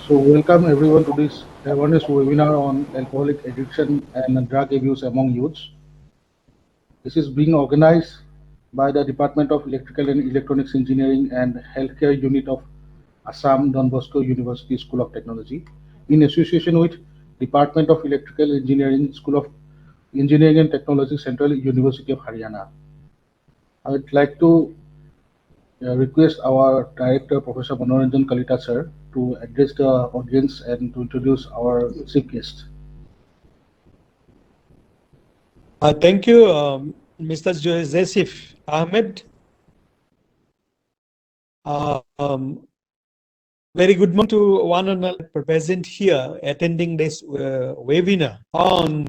So, welcome everyone to this awareness webinar on alcoholic addiction and drug abuse among youths. This is being organized by the Department of Electrical and Electronics Engineering and Healthcare Unit of Assam Don Bosco University School of Technology in association with Department of Electrical Engineering School of Engineering and Technology Central University of Haryana. I would like to request our director, Professor Manoranjan Kalita sir, to address the audience and to introduce our chief guest. Thank you, Mr. Joseph Ahmed. Very good morning to one and all present here attending this webinar on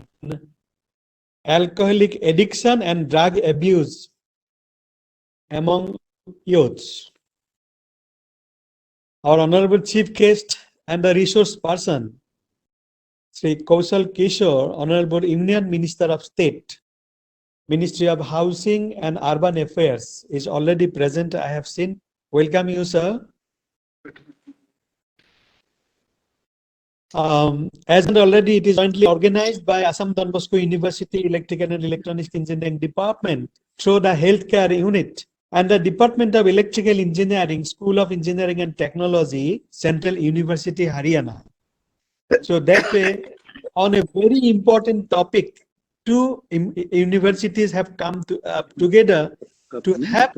alcoholic addiction and drug abuse among youths. Our honorable chief guest and the resource person, Sri Kaushal Kishore, Honorable Union Minister of State, Ministry of Housing and Urban Affairs, is already present. I have seen. Welcome you, sir. As already, it is jointly organized by Assam Don Bosco University Electrical and Electronics Engineering Department through the Healthcare Unit and the Department of Electrical Engineering, School of Engineering and Technology, Central University, Haryana. So that way, on a very important topic, two universities have come together to have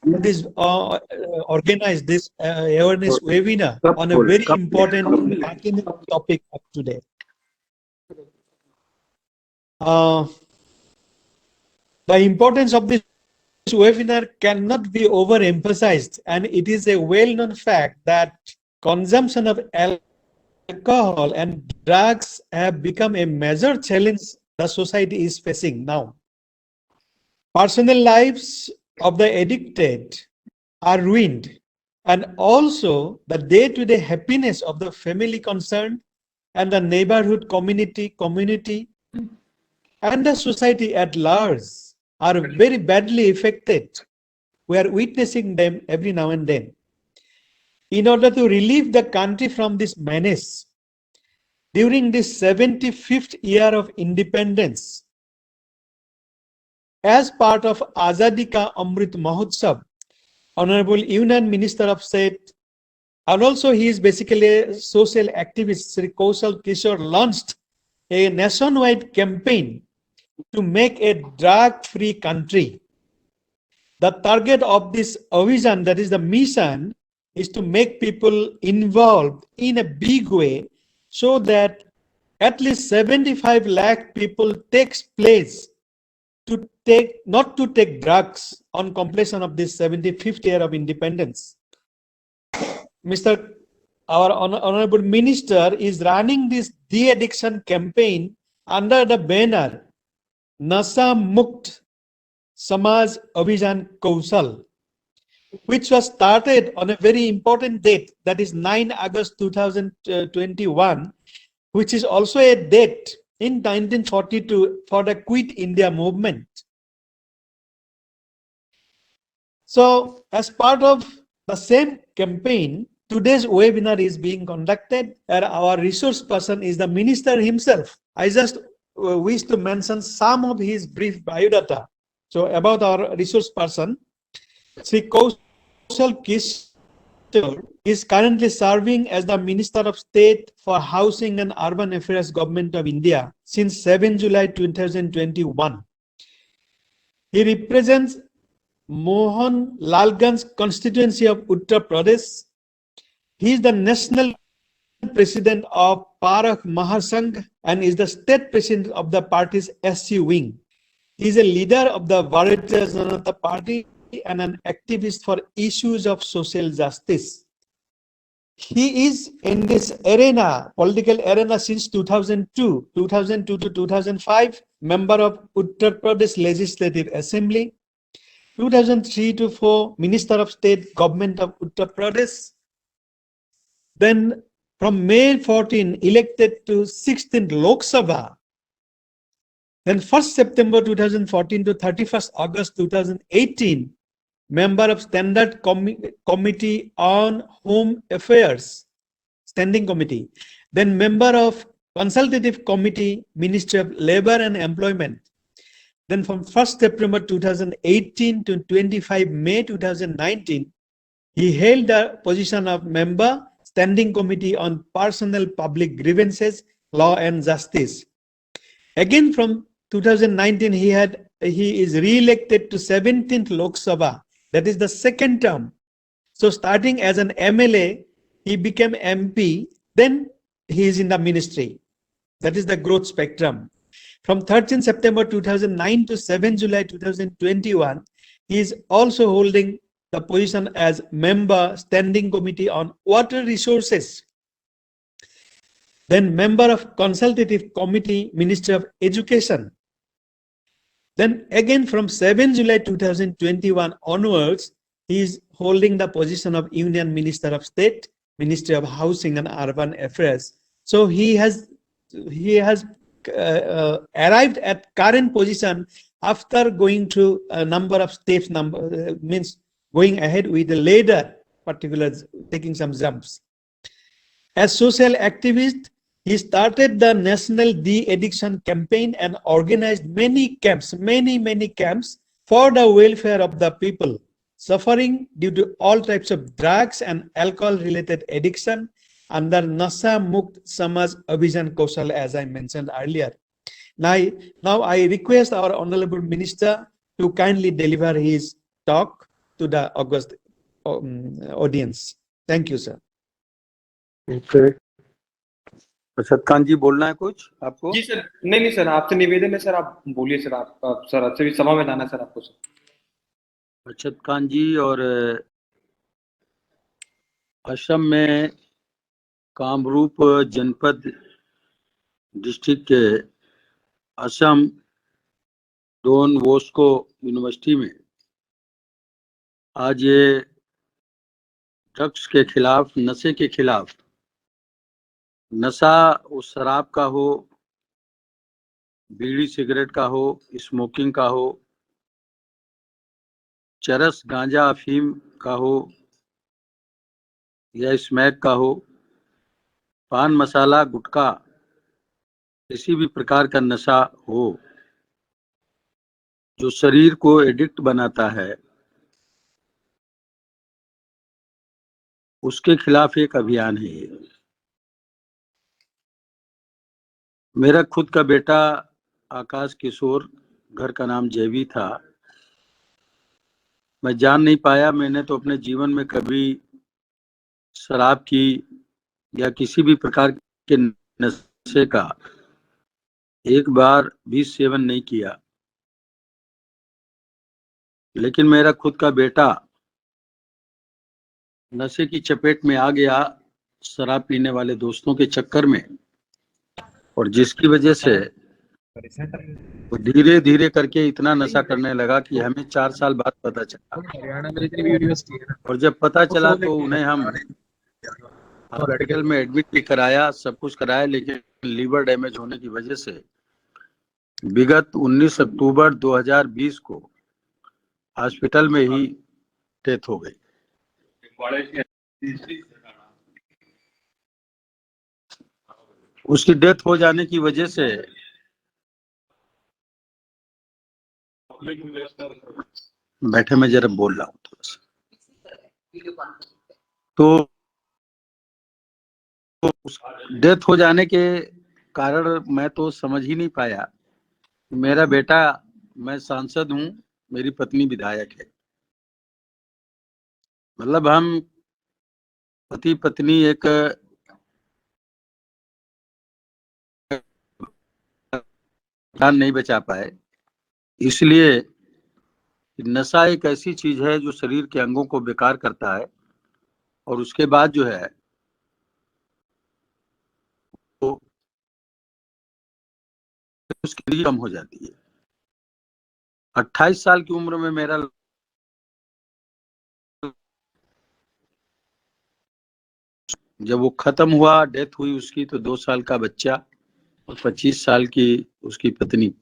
this organize this awareness webinar on a very important academic topic of today. The importance of this webinar cannot be overemphasized, and it is a well-known fact that consumption of alcohol and drugs have become a major challenge the society is facing now. Personal lives of the addicted are ruined, and also the day-to-day happiness of the family concerned and the neighborhood community and the society at large are very badly affected. We are witnessing them every now and then. In order to relieve the country from this menace, during this 75th year of independence, as part of Azadi Ka Amrit Mahotsav, Honorable Union Minister of State, and also he is basically a social activist, Sri Kaushal Kishore, launched a nationwide campaign to make a drug-free country. The target of this Abhijan, that is the mission, is to make people involved in a big way so that at least 75 lakh people takes place to not to take drugs on completion of this 75th year of independence. Our Honorable Minister is running this de-addiction campaign under the banner Nasha Mukt Samaj Abhijan Kaushal, which was started on a very important date, that is 9 August 2021, which is also a date in 1942 for the Quit India movement. So, as part of the same campaign, today's webinar is being conducted, and our resource person is the minister himself. I just wish to mention some of his brief biodata. So, about our resource person, Sri Kaushal Kishore is currently serving as the Minister of State for Housing and Urban Affairs, Government of India since 7 July 2021. He represents Mohan Lalganj constituency of Uttar Pradesh. He is the national president of Parakh Mahasangh and is the state president of the party's SC wing. He is a leader of the Bharatiya Janata Party and an activist for issues of social justice. He is in this arena, political arena, since 2002 to 2005, member of Uttar Pradesh Legislative Assembly, 2003 to 4, Minister of State, Government of Uttar Pradesh. Then from May 14, elected to 16th Lok Sabha. Then 1st September 2014 to 31st August 2018, member of Standard Committee on Home Affairs, Standing Committee. Then member of Consultative Committee, Ministry of Labor and Employment. Then from 1st September 2018 to 25 May 2019, he held the position of member, Standing Committee on Personal Public Grievances, Law and Justice. Again from 2019, he is re-elected to 17th Lok Sabha. That is the second term. So starting as an MLA, he became MP, then he is in the ministry. That is the growth spectrum. From 13 September 2009 to 7 July 2021, he is also holding the position as member, Standing Committee on Water Resources. Then member of Consultative Committee, Ministry of Education. Then again from 7 July 2021 onwards, he is holding the position of Union Minister of State, Ministry of Housing and Urban Affairs. So he has arrived at current position after going through a number of steps, means going ahead with the ladder, particularly taking some jumps. As social activist, he started the National De-Addiction Campaign and organized many camps for the welfare of the people suffering due to all types of drugs and alcohol-related addiction under Nasha Mukt Samaj Abhijan Kaushal, as I mentioned earlier. Now I request our Honorable Minister to kindly deliver his talk to the august audience. Thank you, sir. Okay. Arshad Khan जी बोलना है कुछ आपको? जी sir, नहीं sir, आपसे निवेदन है sir, आप बोलिए सर, आप सर अच्छे भी सभा में लाना सर आपको सर। अरशद खान जी और असम में कामरूप जनपद डिस्ट्रिक्ट के असम डॉन बॉस्को यूनिवर्सिटी में आज ये ड्रग्स के खिलाफ, नशे के खिलाफ, नशा उस शराब का हो, बीड़ी सिगरेट का हो, स्मोकिंग का हो, चरस गांजा अफीम का हो या स्मैक का हो, पान मसाला गुटखा, किसी भी प्रकार का नशा हो जो शरीर को एडिक्ट बनाता है, उसके खिलाफ एक अभियान है ये। मेरा खुद का बेटा आकाश किशोर, घर का नाम जयवी था, मैं जान नहीं पाया, मैंने तो अपने जीवन में कभी शराब की या किसी भी प्रकार के नशे का एक बार भी सेवन नहीं किया, लेकिन मेरा खुद का बेटा नशे की चपेट में आ गया शराब पीने वाले दोस्तों के चक्कर में, और जिसकी वजह से वो धीरे धीरे करके इतना नशा करने लगा कि हमें 4 साल बाद पता चला, और जब पता चला तो उन्हें हम हॉस्पिटल में एडमिट भी कराया, सब कुछ कराया, लेकिन लीवर डैमेज होने की वजह से विगत 19 अक्टूबर 2020 को हॉस्पिटल में ही डेथ हो गई। उसकी डेथ हो जाने की वजह से बैठे, मैं जरा बोल रहा हूँ थोड़ा सा, तो डेथ हो जाने के कारण मैं तो समझ ही नहीं पाया। मेरा बेटा, मैं सांसद हूँ, मेरी पत्नी विधायक है, मतलब हम पति पत्नी एक जान नहीं बचा पाए, इसलिए नशा एक ऐसी चीज है जो शरीर के अंगों को बेकार करता है, और उसके बाद जो है तो उसकी कम हो जाती है। 28 साल की उम्र में मेरा जब वो खत्म हुआ, डेथ हुई उसकी, तो 2 साल का बच्चा और 25 साल की उसकी पत्नी।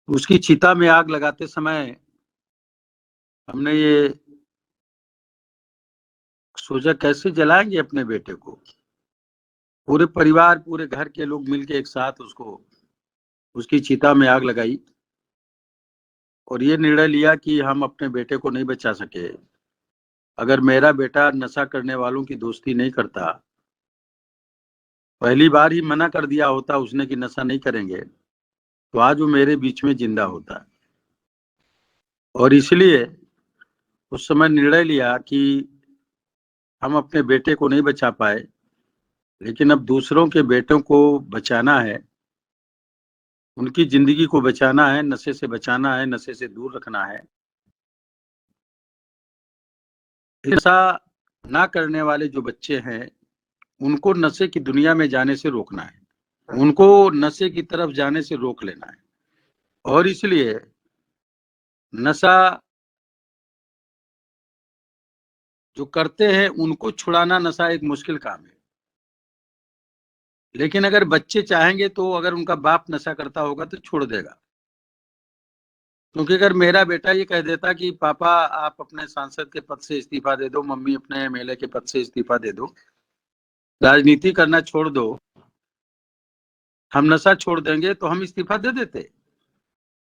उसकी चिता में आग लगाते समय हमने ये सोचा कैसे जलाएंगे अपने बेटे को। पूरे परिवार, पूरे घर के लोग मिलके एक साथ उसकी चिता में आग लगाई और ये निर्णय लिया कि हम अपने बेटे को नहीं बचा सके। अगर मेरा बेटा नशा करने वालों की दोस्ती नहीं करता, पहली बार ही मना कर दिया होता उसने कि नशा नहीं करेंगे, तो आज वो मेरे बीच में जिंदा होता। और इसलिए उस समय निर्णय लिया कि हम अपने बेटे को नहीं बचा पाए, लेकिन अब दूसरों के बेटों को बचाना है, उनकी जिंदगी को बचाना है, नशे से बचाना है, नशे से दूर रखना है। नशा ना करने वाले जो बच्चे हैं उनको नशे की दुनिया में जाने से रोकना है, उनको नशे की तरफ जाने से रोक लेना है। और इसलिए नशा जो करते हैं उनको छुड़ाना, नशा एक मुश्किल काम है। लेकिन अगर बच्चे चाहेंगे तो अगर उनका बाप नशा करता होगा तो छोड़ देगा। क्योंकि अगर मेरा बेटा ये कह देता कि पापा आप अपने सांसद के पद से इस्तीफा दे दो, मम्मी अपने एमएलए के पद से इस्तीफा दे दो, राजनीति करना छोड़ दो, हम नशा छोड़ देंगे, तो हम इस्तीफा दे देते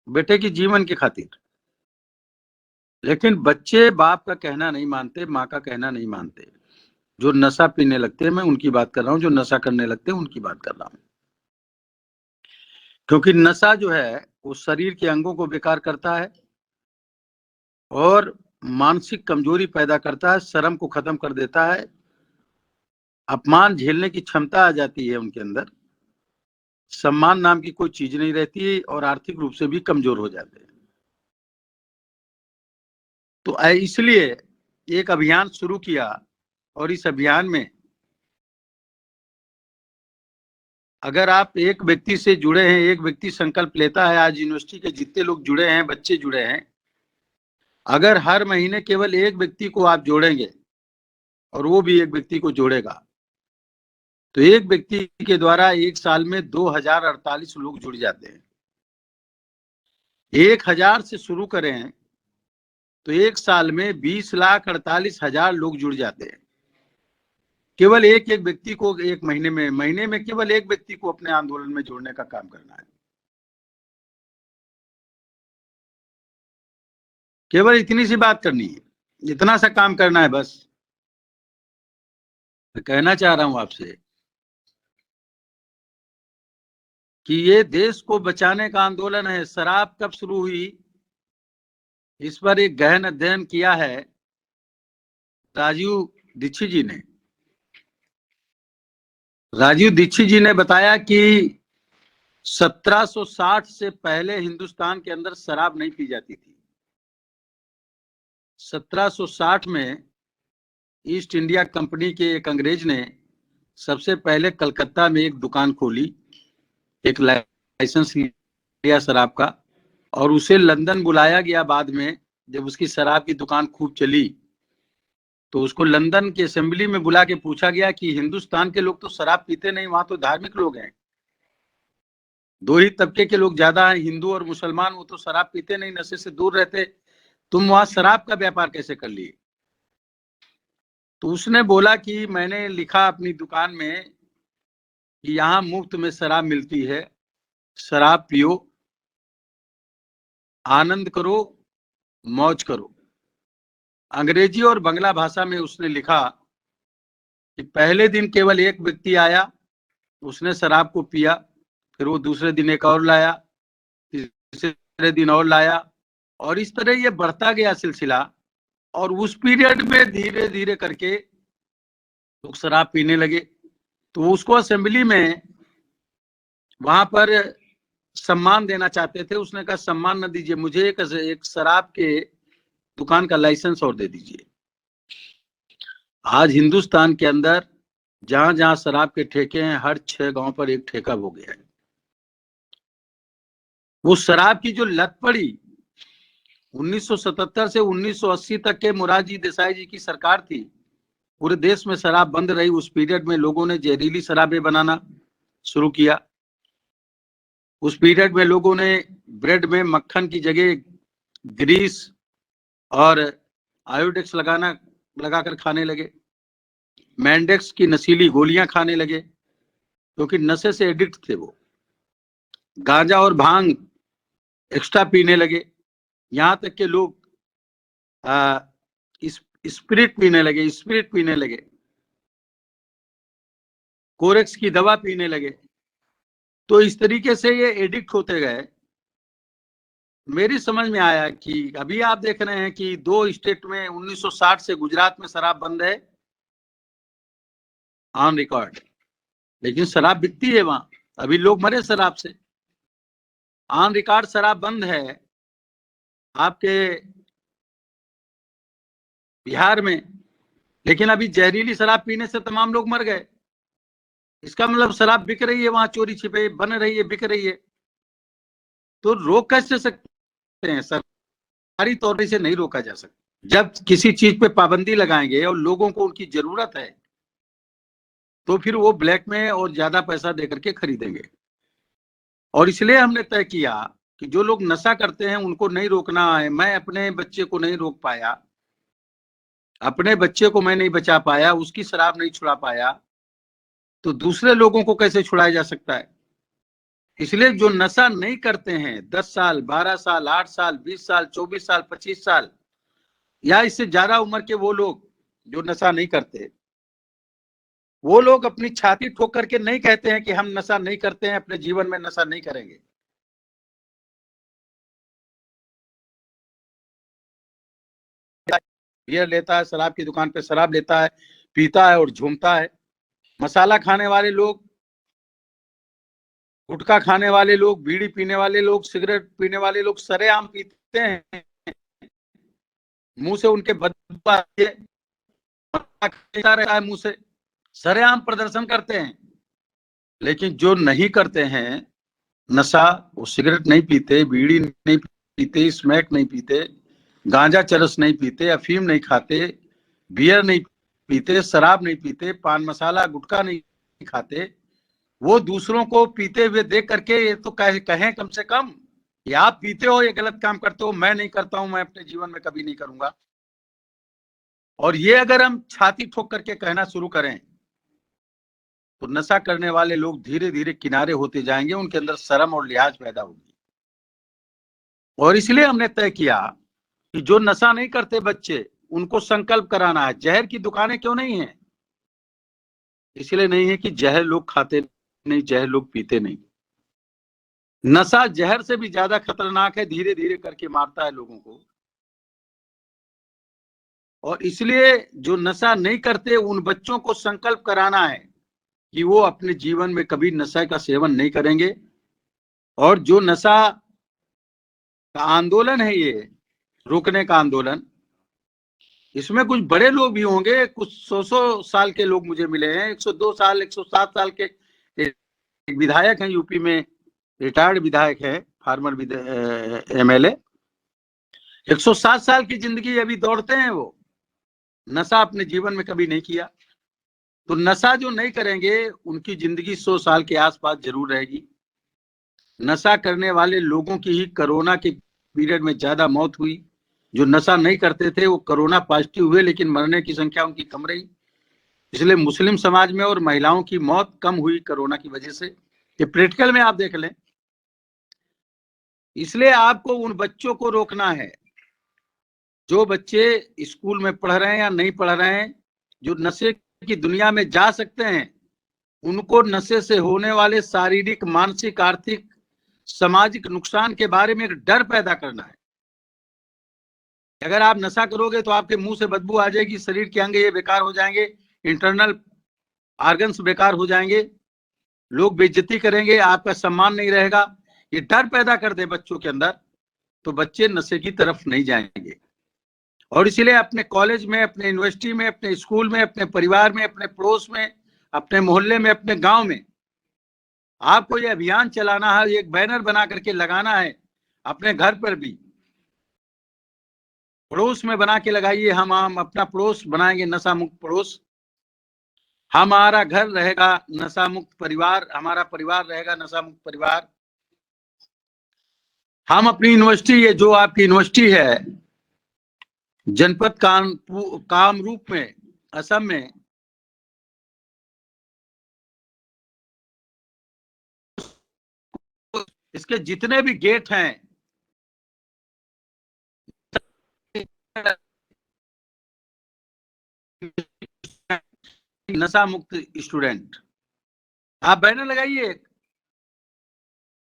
बेटे की जीवन की खातिर। लेकिन बच्चे बाप का कहना नहीं मानते, माँ का कहना नहीं मानते। जो नशा पीने लगते हैं, मैं उनकी बात कर रहा हूँ, जो नशा करने लगते हैं उनकी बात कर रहा हूँ। क्योंकि नशा जो है वो शरीर के अंगों को बेकार करता है और मानसिक कमजोरी पैदा करता है, शर्म को खत्म कर देता है, अपमान झेलने की क्षमता आ जाती है उनके अंदर, सम्मान नाम की कोई चीज नहीं रहती और आर्थिक रूप से भी कमजोर हो जाते हैं। तो इसलिए एक अभियान शुरू किया और इस अभियान में अगर आप एक व्यक्ति से जुड़े हैं, एक व्यक्ति संकल्प लेता है, आज यूनिवर्सिटी के जितने लोग जुड़े हैं, बच्चे जुड़े हैं, अगर हर महीने केवल एक व्यक्ति को आप जोड़ेंगे और वो भी एक व्यक्ति को जोड़ेगा, तो एक व्यक्ति के द्वारा एक साल में 2048 लोग जुड़ जाते हैं। 1000 से शुरू करें तो एक साल में 20,48,000 लोग जुड़ जाते हैं। केवल एक व्यक्ति को एक महीने में केवल एक व्यक्ति को अपने आंदोलन में जोड़ने का काम करना है। केवल इतनी सी बात करनी है, इतना सा काम करना है बस। मैं कहना चाह रहा हूं आपसे कि ये देश को बचाने का आंदोलन है। शराब कब शुरू हुई, इस पर एक गहन अध्ययन किया है राजीव दीक्षित जी ने। राजीव दीक्षित जी ने बताया कि 1760 से पहले हिंदुस्तान के अंदर शराब नहीं पी जाती थी। 1760 में ईस्ट इंडिया कंपनी के एक अंग्रेज ने सबसे पहले कलकत्ता में एक दुकान खोली, एक लाइसेंस लिया शराब का, और उसे लंदन बुलाया गया। बाद में जब उसकी शराब की दुकान खूब चली तो उसको लंदन की असेंबली में बुला के पूछा गया कि हिंदुस्तान के लोग तो शराब पीते नहीं, वहां तो धार्मिक लोग हैं, दो ही तबके के लोग ज्यादा हैं, हिंदू और मुसलमान, वो तो शराब पीते नहीं, नशे से दूर रहते, तुम वहां शराब का व्यापार कैसे कर लिए? तो उसने बोला कि मैंने लिखा अपनी दुकान में कि यहाँ मुफ्त में शराब मिलती है, शराब पियो, आनंद करो, मौज करो। अंग्रेजी और बांग्ला भाषा में उसने लिखा कि पहले दिन केवल एक व्यक्ति आया, उसने शराब को पिया, फिर वो दूसरे दिन एक और लाया, तीसरे दिन और लाया, और इस तरह ये बढ़ता गया सिलसिला। और उस पीरियड में धीरे धीरे करके लोग शराब पीने लगे। तो उसको असेंबली में वहां पर सम्मान देना चाहते थे। उसने कहा सम्मान न दीजिए, मुझे एक शराब के दुकान का लाइसेंस और दे दीजिए। आज हिंदुस्तान के अंदर जहां जहां शराब के ठेके हैं, हर 6 गांव पर एक ठेका हो गया है। वो शराब की जो लत पड़ी 1977 से 1980 तक के मोरारजी देसाई जी की सरकार थी, पूरे देश में शराब बंद रही। उस पीरियड में लोगों ने जहरीली शराबें बनाना शुरू किया। उस पीरियड में लोगों ने ब्रेड में मक्खन की जगह ग्रीस और आयोडेक्स लगाकर खाने लगे। मैंडेक्स की नशीली गोलियां खाने लगे, क्योंकि नशे से एडिक्ट थे वो। गांजा और भांग एक्स्ट्रा पीने लगे, यहां तक के लोग स्पिरिट पीने लगे, कोरेक्स की दवा पीने लगे। तो इस तरीके से ये एडिक्ट होते गए। मेरी समझ में आया कि अभी आप देख रहे हैं कि 2 स्टेट में 1960 से गुजरात में शराब बंद है ऑन रिकॉर्ड, लेकिन शराब बिकती है वहां, अभी लोग मरे शराब से। ऑन रिकॉर्ड शराब बंद है आपके बिहार में, लेकिन अभी जहरीली शराब पीने से तमाम लोग मर गए। इसका मतलब शराब बिक रही है वहां, चोरी छिपे बन रही है, बिक रही है। तो रोक कैसे सकते हैं? सरकारी तौर से नहीं रोका जा सकता। जब किसी चीज पे पाबंदी लगाएंगे और लोगों को उनकी जरूरत है, तो फिर वो ब्लैक में और ज्यादा पैसा देकर के खरीदेंगे। और इसलिए हमने तय किया कि जो लोग नशा करते हैं उनको नहीं रोकना है। मैं अपने बच्चे को नहीं रोक पाया, अपने बच्चे को मैं नहीं बचा पाया, उसकी शराब नहीं छुड़ा पाया, तो दूसरे लोगों को कैसे छुड़ाया जा सकता है? इसलिए जो नशा नहीं करते हैं, 10 साल, 12 साल, 8 साल, 20 साल, 24 साल, 25 साल या इससे ज्यादा उम्र के वो लोग जो नशा नहीं करते, वो लोग अपनी छाती ठोक करके नहीं कहते हैं कि हम नशा नहीं करते हैं, अपने जीवन में नशा नहीं करेंगे। बियर लेता है, शराब की दुकान पे शराब लेता है, पीता है और झूमता है। मसाला खाने वाले लोग, गुटखा खाने वाले लोग, बीड़ी पीने वाले लोग, सिगरेट पीने वाले लोग सरेआम पीते हैं, मुंह से उनके बदबू आती है, रहता है मुंह से, सरेआम प्रदर्शन करते हैं। लेकिन जो नहीं करते हैं नशा, वो सिगरेट नहीं पीते, बीड़ी नहीं पीते, स्मैक नहीं पीते, गांजा चरस नहीं पीते, अफीम नहीं खाते, बियर नहीं पीते, शराब नहीं पीते, पान मसाला गुटखा नहीं खाते, वो दूसरों को पीते हुए देख करके ये तो कहें कम से कम, ये आप पीते हो, ये गलत काम करते हो, मैं नहीं करता हूं, मैं अपने जीवन में कभी नहीं करूंगा। और ये अगर हम छाती ठोक करके कहना शुरू करें, तो नशा करने वाले लोग धीरे धीरे किनारे होते जाएंगे, उनके अंदर शर्म और लिहाज पैदा होगी। और इसलिए हमने तय किया कि जो नशा नहीं करते बच्चे, उनको संकल्प कराना है। जहर की दुकानें क्यों नहीं है? इसलिए नहीं है कि जहर लोग खाते नहीं, जहर लोग पीते नहीं। नशा जहर से भी ज्यादा खतरनाक है, धीरे धीरे करके मारता है लोगों को। और इसलिए जो नशा नहीं करते उन बच्चों को संकल्प कराना है कि वो अपने जीवन में कभी नशा का सेवन नहीं करेंगे। और जो नशा का आंदोलन है, ये रोकने का आंदोलन, इसमें कुछ बड़े लोग भी होंगे, कुछ 100 साल के लोग मुझे मिले हैं, 102 साल, 107 साल के एक विधायक हैं यूपी में, रिटायर्ड विधायक है, फार्मर MLA, 107 साल की जिंदगी अभी दौड़ते हैं वो, नशा अपने जीवन में कभी नहीं किया। तो नशा जो नहीं करेंगे उनकी जिंदगी 100 साल के आसपास जरूर रहेगी। नशा करने वाले लोगों की ही कोरोना के पीरियड में ज्यादा मौत हुई। जो नशा नहीं करते थे वो कोरोना पॉजिटिव हुए, लेकिन मरने की संख्या उनकी कम रही। इसलिए मुस्लिम समाज में और महिलाओं की मौत कम हुई कोरोना की वजह से। ये प्रैक्टिकल में आप देख लें। इसलिए आपको उन बच्चों को रोकना है जो बच्चे स्कूल में पढ़ रहे हैं या नहीं पढ़ रहे हैं, जो नशे की दुनिया में जा सकते हैं, उनको नशे से होने वाले शारीरिक, मानसिक, आर्थिक, सामाजिक नुकसान के बारे में एक डर पैदा करना है। अगर आप नशा करोगे तो आपके मुंह से बदबू आ जाएगी, शरीर के अंग ये बेकार हो जाएंगे, इंटरनल ऑर्गन्स बेकार हो जाएंगे, लोग बेइज्जती करेंगे, आपका सम्मान नहीं रहेगा। ये डर पैदा कर दे बच्चों के अंदर, तो बच्चे नशे की तरफ नहीं जाएंगे। और इसीलिए अपने कॉलेज में, अपने यूनिवर्सिटी में, अपने स्कूल में, अपने परिवार में, अपने पड़ोस में, अपने मोहल्ले में, अपने गांव में आपको ये अभियान चलाना है। एक बैनर बना करके लगाना है, अपने घर पर भी, पड़ोस में बना के लगाइए। हम अपना पड़ोस बनाएंगे नशा मुक्त पड़ोस, हमारा घर रहेगा नशा मुक्त परिवार, हमारा परिवार रहेगा नशा मुक्त परिवार। हम अपनी यूनिवर्सिटी, ये जो आपकी यूनिवर्सिटी है जनपद कामरूप में, असम में, इसके जितने भी गेट हैं, नशा मुक्त स्टूडेंट, आप बैनर लगाइए।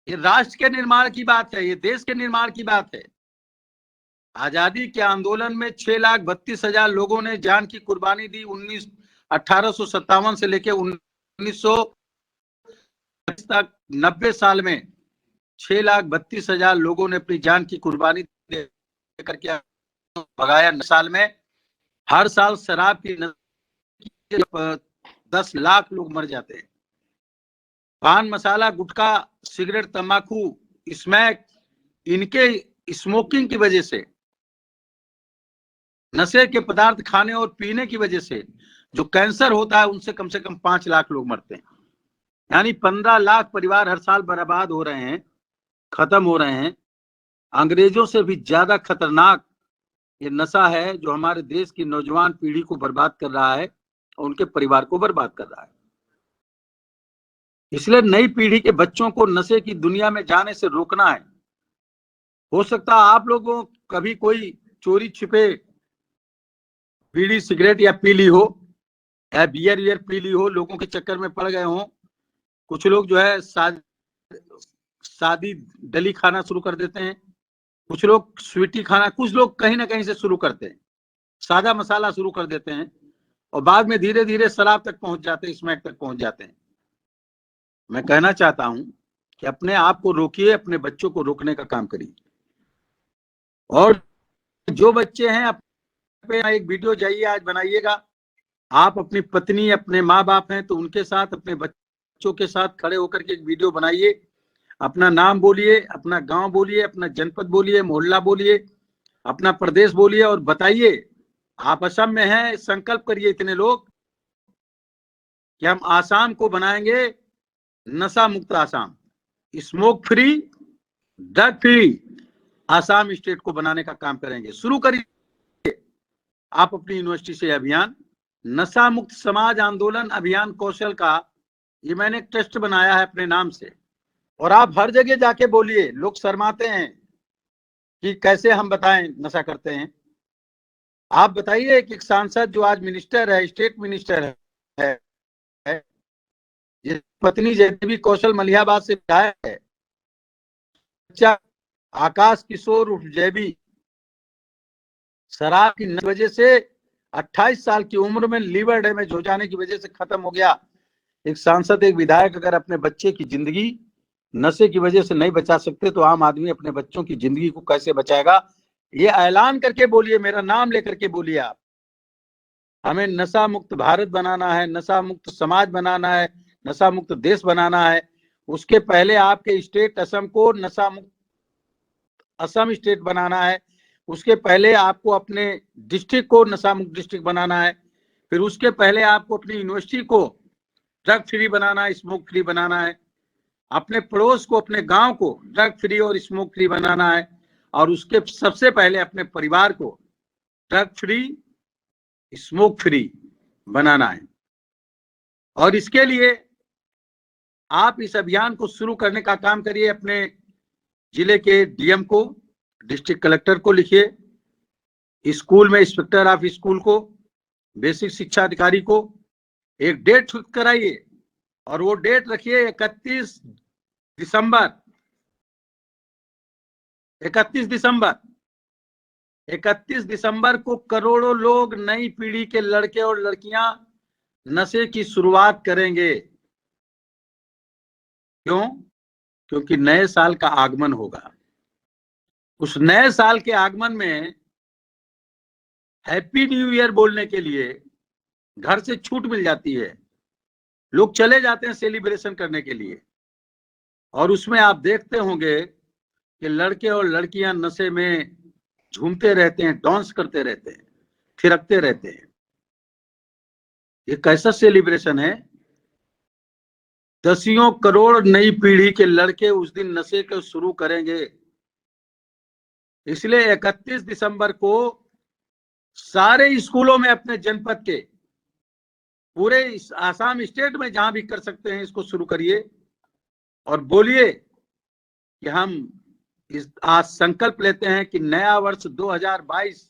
ये राष्ट्र के निर्माण की बात है, ये देश के निर्माण की बात है। आजादी के आंदोलन में 6,32,000 लोगों ने जान की कुर्बानी दी। 1857 से लेकर 1900 तक 90 साल में 6,32,000 लोगों ने अपनी जान की कुर्बानी दे करके भगाया। साल में हर साल शराब की 10 लाख लोग मर जाते हैं। पान मसाला, गुटखा, सिगरेट, तंबाकू, स्मैक, इनके स्मोकिंग की वजह से, नशे के पदार्थ खाने और पीने की वजह से जो कैंसर होता है, उनसे कम से कम 5 लाख लोग मरते हैं। यानी 15 लाख परिवार हर साल बर्बाद हो रहे हैं, खत्म हो रहे हैं। अंग्रेजों से भी ज्यादा खतरनाक ये नशा है जो हमारे देश की नौजवान पीढ़ी को बर्बाद कर रहा है और उनके परिवार को बर्बाद कर रहा है। इसलिए नई पीढ़ी के बच्चों को नशे की दुनिया में जाने से रोकना है। हो सकता है आप लोगों कभी कोई चोरी छिपे बीड़ी सिगरेट या पी ली हो, या बियर पी ली हो, लोगों के चक्कर में पड़ गए हो। कुछ लोग जो है सादी डली खाना शुरू कर देते हैं, कुछ लोग स्वीटी खाना, कुछ लोग कहीं ना कहीं से शुरू करते हैं, सादा मसाला शुरू कर देते हैं और बाद में धीरे धीरे शराब तक पहुंच जाते हैं, स्मैक तक पहुंच जाते हैं। मैं कहना चाहता हूं कि अपने आप को रोकिए, अपने बच्चों को रोकने का काम करिए। और जो बच्चे हैं, एक वीडियो जाइए आज बनाइएगा। आप अपनी पत्नी, अपने माँ बाप हैं तो उनके साथ, अपने बच्चों के साथ खड़े होकर के एक वीडियो बनाइए। अपना नाम बोलिए, अपना गांव बोलिए, अपना जनपद बोलिए, मोहल्ला बोलिए, अपना प्रदेश बोलिए और बताइए आप असम में हैं। संकल्प करिए इतने लोग कि हम आसाम को बनाएंगे नशा मुक्त Assam, smoke free, drug free Assam state को बनाने का काम करेंगे। शुरू करिए आप अपनी यूनिवर्सिटी से अभियान, नशा मुक्त समाज आंदोलन अभियान कौशल का। ये मैंने एक टेस्ट बनाया है अपने नाम से, और आप हर जगह जाके बोलिए। लोग शर्माते हैं कि कैसे हम बताएं नशा करते हैं। आप बताइए कि एक सांसद जो आज मिनिस्टर है, स्टेट मिनिस्टर है, पत्नी जयदेवी कौशल मलिहाबाद से विधायक है, बच्चा आकाश किशोर उर्फ जयबी शराब की वजह से 28 साल की उम्र में लीवर डैमेज हो जाने की वजह से खत्म हो गया। एक सांसद, एक विधायक अगर अपने बच्चे की जिंदगी नशे की वजह से नहीं बचा सकते तो आम आदमी अपने बच्चों की जिंदगी को कैसे बचाएगा? ये ऐलान करके बोलिए, मेरा नाम लेकर के बोलिए आप। हमें नशा मुक्त भारत बनाना है, नशा मुक्त समाज बनाना है, नशा मुक्त देश बनाना है। उसके पहले आपके स्टेट असम को नशा मुक्त असम स्टेट बनाना है। उसके पहले आपको अपने डिस्ट्रिक्ट को नशा मुक्त डिस्ट्रिक्ट बनाना है। फिर उसके पहले आपको अपनी यूनिवर्सिटी को ड्रग फ्री बनाना है, स्मोक फ्री बनाना है। अपने पड़ोस को, अपने गांव को ड्रग फ्री और स्मोक फ्री बनाना है। और उसके सबसे पहले अपने परिवार को ड्रग फ्री, स्मोक फ्री बनाना है। और इसके लिए आप इस अभियान को शुरू करने का काम करिए। अपने जिले के डीएम को, डिस्ट्रिक्ट कलेक्टर को लिखिए, स्कूल में इंस्पेक्टर ऑफ स्कूल को, बेसिक शिक्षा अधिकारी को एक डेट फिक्स कराइए और वो डेट रखिए 31 दिसंबर। 31 दिसंबर को करोड़ों लोग, नई पीढ़ी के लड़के और लड़कियां नशे की शुरुआत करेंगे। क्यों? क्योंकि नए साल का आगमन होगा। उस नए साल के आगमन में हैप्पी न्यू ईयर बोलने के लिए घर से छूट मिल जाती है, लोग चले जाते हैं सेलिब्रेशन करने के लिए। और उसमें आप देखते होंगे कि लड़के और लड़कियां नशे में झूमते रहते हैं, डांस करते रहते हैं, थिरकते रहते हैं। ये कैसा सेलिब्रेशन है? दसियों करोड़ नई पीढ़ी के लड़के उस दिन नशे को शुरू करेंगे। इसलिए 31 दिसंबर को सारे स्कूलों में, अपने जनपद के, पूरे आसाम स्टेट में जहां भी कर सकते हैं, इसको शुरू करिए और बोलिए कि हम आज संकल्प लेते हैं कि नया वर्ष 2022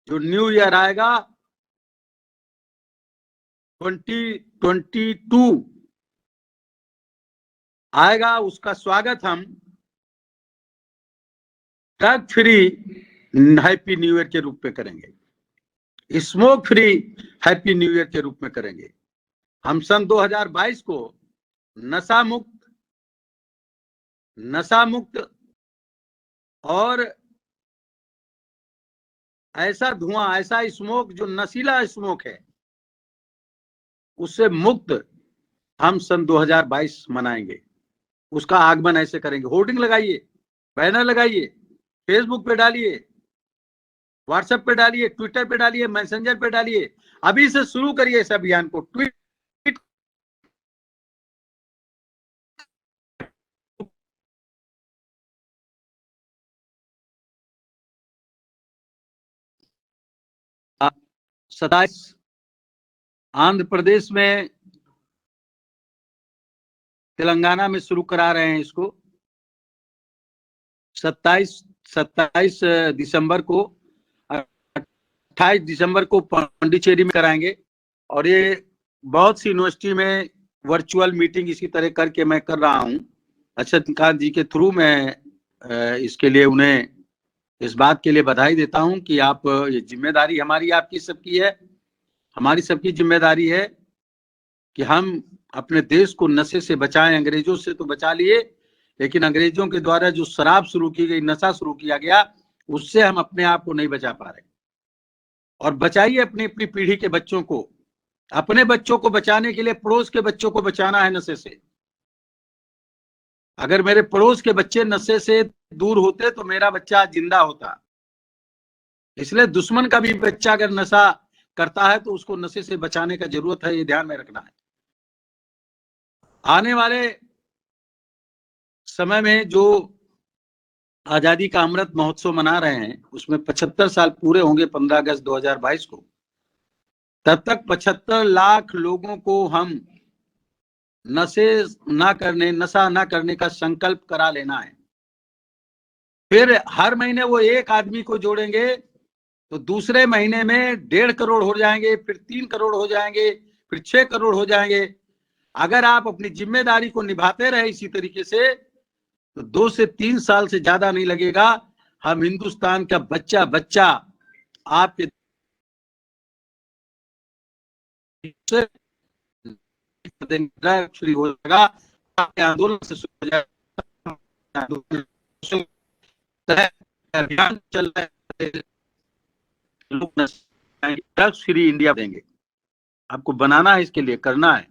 जो न्यू ईयर आएगा 2022 आएगा, उसका स्वागत हम drug free happy new year के रूप में करेंगे, smoke free happy new year के रूप में करेंगे। हम सन 2022 को नशा मुक्त और ऐसा धुआं, ऐसा स्मोक जो नशीला स्मोक है, उससे मुक्त हम सन 2022 मनाएंगे। उसका आगमन ऐसे करेंगे। होर्डिंग लगाइए, बैनर लगाइए, फेसबुक पे डालिए, व्हाट्सएप पे डालिए, ट्विटर पे डालिए, मैसेंजर पे डालिए। अभी से शुरू करिए इस अभियान को। ट्वीट सताइस आंध्र प्रदेश में, तेलंगाना में शुरू करा रहे हैं इसको। 27 दिसंबर को, 28 दिसंबर को पांडिचेरी में कराएंगे। और ये बहुत सी यूनिवर्सिटी में वर्चुअल मीटिंग इसी तरह करके मैं कर रहा हूँ। अक्षतकांत जी के थ्रू मैं इसके लिए उन्हें इस बात के लिए बधाई देता हूँ कि आप, ये जिम्मेदारी हमारी आपकी सबकी है, हमारी सबकी जिम्मेदारी है कि हम अपने देश को नशे से बचाएं। अंग्रेजों से तो बचा लिए, लेकिन अंग्रेजों के द्वारा जो शराब शुरू की गई, नशा शुरू किया गया, उससे हम अपने आप को नहीं बचा पा रहे। और बचाइए अपनी अपनी पीढ़ी के बच्चों को। अपने बच्चों को बचाने के लिए पड़ोस के बच्चों को बचाना है नशे से। अगर मेरे पड़ोस के बच्चे नशे से दूर होते तो मेरा बच्चा जिंदा होता। इसलिए दुश्मन का भी बच्चा अगर नशा करता है तो उसको नशे से बचाने का जरूरत है, ये ध्यान में रखना है। आने वाले समय में जो आजादी का अमृत महोत्सव मना रहे हैं, उसमें 75 साल पूरे होंगे 15 अगस्त 2022 को। तब तक 75 लाख लोगों को हम नशा ना करने का संकल्प करा लेना है। फिर हर महीने वो एक आदमी को जोड़ेंगे तो दूसरे महीने में 1.5 करोड़ हो जाएंगे, फिर 3 करोड़ हो जाएंगे, फिर 6 करोड़ हो जाएंगे। अगर आप अपनी जिम्मेदारी को निभाते रहे इसी तरीके से तो 2 से 3 साल से ज्यादा नहीं लगेगा, हम हिंदुस्तान का बच्चा बच्चा आपके फ्री हो जाएगा। आपके आंदोलन से शुरू हो जाएगा। अभियान चल रहा है, लोग ड्रग्स फ्री इंडिया देंगे। आपको बनाना है, इसके लिए करना है,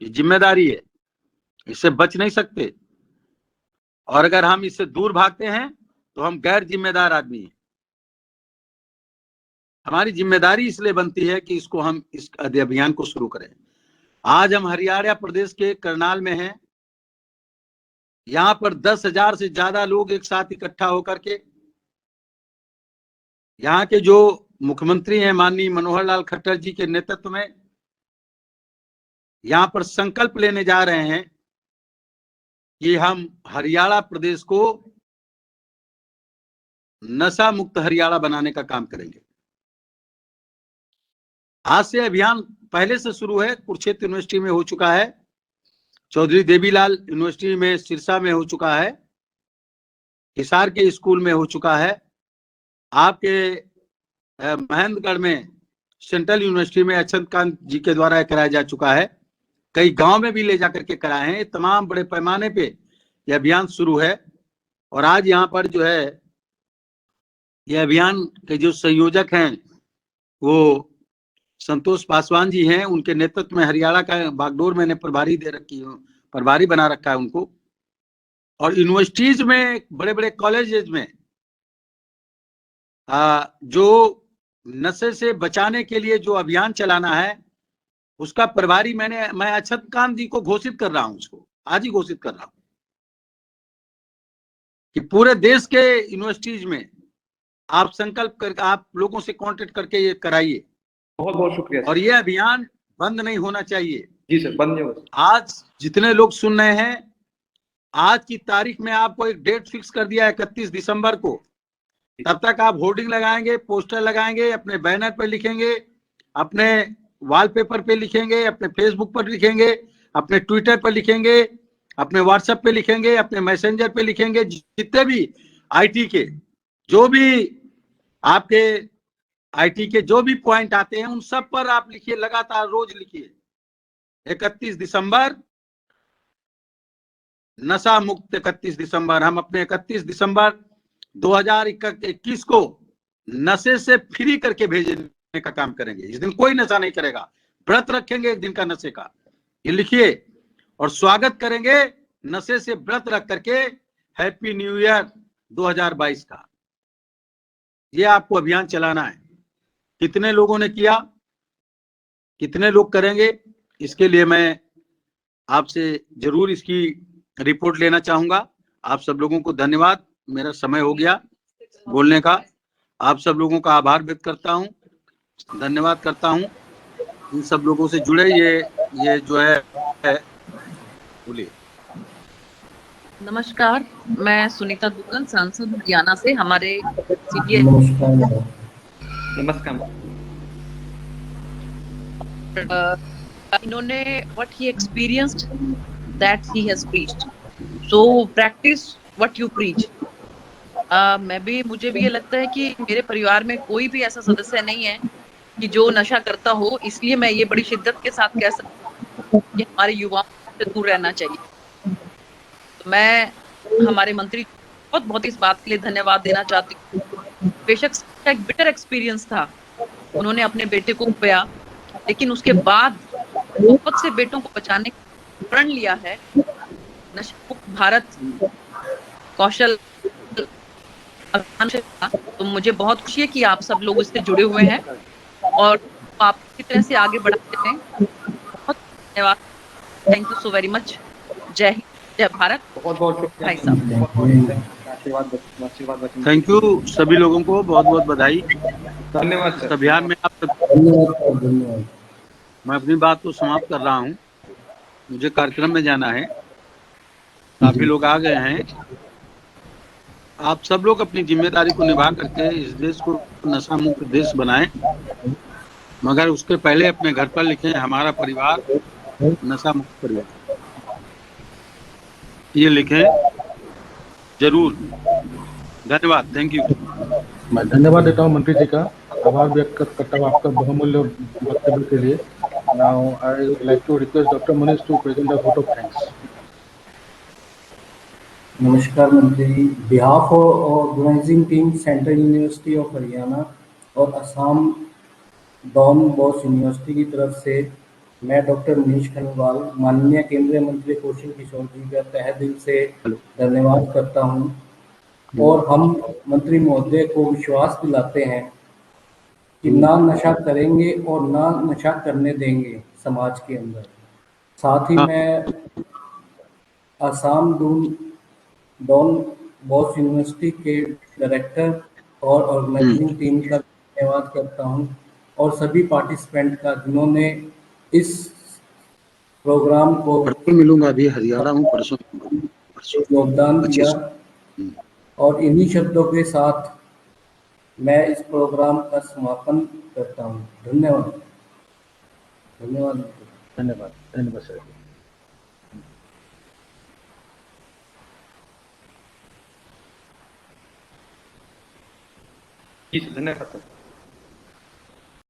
ये जिम्मेदारी है, इससे बच नहीं सकते। और अगर हम इससे दूर भागते हैं तो हम गैर जिम्मेदार आदमी हैं। हमारी जिम्मेदारी इसलिए बनती है कि इसको हम इस अभियान को शुरू करें। आज हम हरियाणा प्रदेश के करनाल में हैं। यहाँ पर 10,000 से ज्यादा लोग एक साथ इकट्ठा होकर के, यहाँ के जो मुख्यमंत्री हैं माननीय मनोहर लाल खट्टर जी के नेतृत्व में, यहाँ पर संकल्प लेने जा रहे हैं कि हम हरियाणा प्रदेश को नशा मुक्त हरियाणा बनाने का काम करेंगे। आज से अभियान पहले से शुरू है। कुरुक्षेत्र यूनिवर्सिटी में हो चुका है, चौधरी देवीलाल यूनिवर्सिटी में सिरसा में हो चुका है, हिसार के स्कूल में हो चुका है, आपके महेंद्रगढ़ में सेंट्रल यूनिवर्सिटी में अक्षतकांत जी के द्वारा कराया जा चुका है, कई गांव में भी ले जाकर के कराए हैं। तमाम बड़े पैमाने पे यह अभियान शुरू है। और आज यहाँ पर जो है यह अभियान के जो संयोजक हैं वो संतोष पासवान जी हैं, उनके नेतृत्व में हरियाणा का बागडोर मैंने प्रभारी बना रखा है उनको। और यूनिवर्सिटीज में, बड़े बड़े कॉलेजेस में जो नशे से बचाने के लिए जो अभियान चलाना है, उसका प्रभारी मैं अक्षतकांत जी को घोषित कर रहा हूं, उसको आज ही घोषित कर रहा हूं कि पूरे देश के यूनिवर्सिटीज में आप संकल्प करके, आप लोगों से कांटेक्ट करके ये कराइए। बहुत बहुत शुक्रिया। और ये अभियान बंद नहीं होना चाहिए। जी सर, बंद नहीं होगा। आज जितने लोग सुन रहे हैं, आज की तारीख में आपको एक डेट फिक्स कर दिया है 31 दिसंबर को। तब तक आप होर्डिंग लगाएंगे, पोस्टर लगाएंगे, अपने बैनर पर लिखेंगे, अपने वॉलपेपर पे लिखेंगे, अपने फेसबुक पर लिखेंगे, अपने ट्विटर पर लिखेंगे, अपने व्हाट्सएप पे लिखेंगे, अपने मैसेंजर पे लिखेंगे। जितने भी आईटी के जो भी आपके आईटी के जो भी पॉइंट आते हैं उन सब पर आप लिखिए, लगातार रोज लिखिए 31 दिसंबर नशा मुक्त 31 दिसंबर। हम अपने 31 दिसंबर 2021 को नशे से फ्री करके भेजने का काम करेंगे। इस दिन कोई नशा नहीं करेगा, व्रत रखेंगे एक दिन का नशे का, ये लिखिए। और स्वागत करेंगे नशे से व्रत रख करके हैप्पी न्यू ईयर 2022 का। ये आपको अभियान चलाना है। कितने लोगों ने किया, कितने लोग करेंगे, इसके लिए मैं आपसे जरूर इसकी रिपोर्ट लेना चाहूंगा। आप सब लोगों को धन्यवाद। मेरा समय हो गया बोलने का। आप सब लोगों का आभार व्यक्त करता हूं, धन्यवाद करता हूं। इन सब लोगों से जुड़े ये जो है बोलिए। नमस्कार, मैं सुनीता दुग्गल, सांसद हरियाणा से। हमारे सीनियर नमस्कार। इन्होंने what he experienced that he has preached, so practice what you preach. मुझे भी ये लगता है कि मेरे परिवार में कोई भी ऐसा सदस्य नहीं है कि जो नशा करता हो, इसलिए मैं ये बड़ी शिद्दत के साथ कह सकती हूँ कि हमारे युवाओं से दूर रहना चाहिए। तो मैं हमारे मंत्री बहुत बहुत इस बात के लिए धन्यवाद देना चाहती हूँ। बेशक एक बिटर एक्सपीरियंस था, उन्होंने अपने बेटे को खोया, लेकिन उसके बाद बहुत से बेटों को बचाने का प्रण लिया है। नशा मुक्त भारत कौशल अभियान से। तो मुझे बहुत खुशी है कि आप सब लोग इससे जुड़े हुए हैं और आप इसी तरह से आगे बढ़ाते हैं। बहुत धन्यवाद। Thank you so very much. जय हिंद, जय भारत। बहुत बहुत भाई साहब। बहुत बहुत आशीर्वाद। थैंक यू सभी लोगों को, बहुत बहुत बधाई। धन्यवाद इस सर। अभियान में आप मैं अपनी बात को समाप्त कर रहा हूँ। मुझे कार्यक्रम में जाना है, काफी लोग आ गए हैं। आप सब लोग अपनी जिम्मेदारी को निभा करके इस देश को नशा मुक्त देश बनाएं, मगर उसके पहले अपने घर पर लिखें हमारा परिवार नशा मुक्त परिवार, ये लिखें जरूर। धन्यवाद, थैंक यू। मैं धन्यवाद देता हूँ मंत्री जी का, आभार व्यक्त करता हूँ आपका बहुमूल्य वक्तव्य के लिए। Now I would like to request doctor Manish to present the vote of thanks. नमस्कार मंत्री। Behalf of organizing team central university of Haryana और असम डॉन बॉस यूनिवर्सिटी की तरफ से मैं डॉक्टर मनीष खनवाल माननीय केंद्रीय मंत्री कौशल किशोर जी का तहे दिल से धन्यवाद करता हूं। और हम मंत्री महोदय को विश्वास दिलाते हैं कि ना नशा करेंगे और ना नशा करने देंगे समाज के अंदर। साथ ही मैं असम डॉन बॉस यूनिवर्सिटी के डायरेक्टर और ऑर्गेनाइजिंग टीम का धन्यवाद करता हूं और सभी पार्टिसिपेंट का जिन्होंने इस प्रोग्राम को परसों मिलूंगा, अभी हरियाणा हूँ, परसों योगदान दिया। और इन्हीं शब्दों के साथ मैं इस प्रोग्राम का समापन करता हूं। धन्यवाद। धन्यवाद। धन्यवाद, धन्यवाद सर। जी धन्यवाद सर।